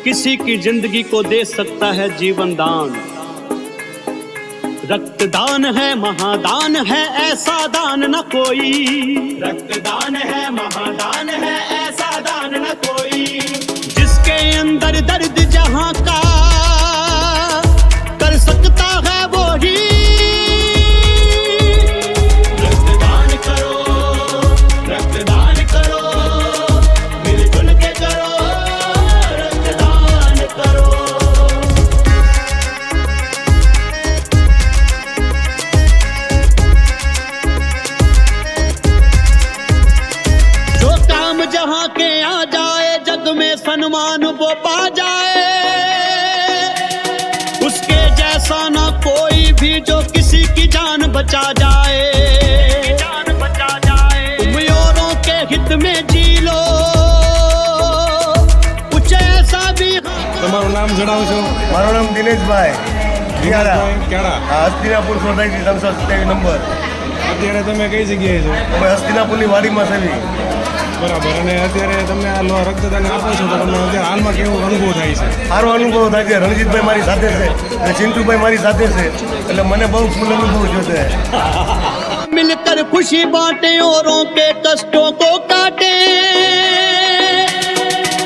किसी की जिंदगी को दे सकता है जीवन दान। रक्तदान है महादान है, ऐसा दान न कोई। रक्तदान है महादान है, ऐसा दान न कोई। जिसके अंदर दर्द जहां का कर सकता है वो ही। रक्तदान करो, रक्तदान करो, मिलजुल के करो, रक्तदान करो। जो काम जहां के आ जाए, जग में सम्मान वो पा जाए। उसके जैसा ना कोई भी जो किसी की जान बचा जाए। तुम औरों के हित में जी लो, कुछ ऐसा भी। તમારું નામ જણાવશો? મારું નામ દિનેશભાઈ ક્યાડા. Hastinapur society 327 number. અત્યારે તમે કઈ જગ્યાએ છો? અમે હસ્તિનાપુરની વાડીમાં સેવી. બરાબર. અને અત્યારે તમે આ રક્તદાન આપો છો તો તમને અત્યારે હાલમાં કેવો અનુભવ થાય છે? સારો અનુભવ થાય છે. રણજીતભાઈ મારી સાથે છે અને ચિંટુભાઈ મારી સાથે છે, એટલે મને બહુ ફૂલ અનુભવ થયો છે. मिलकर खुशी बांटे, औरों के कष्टों को काटे।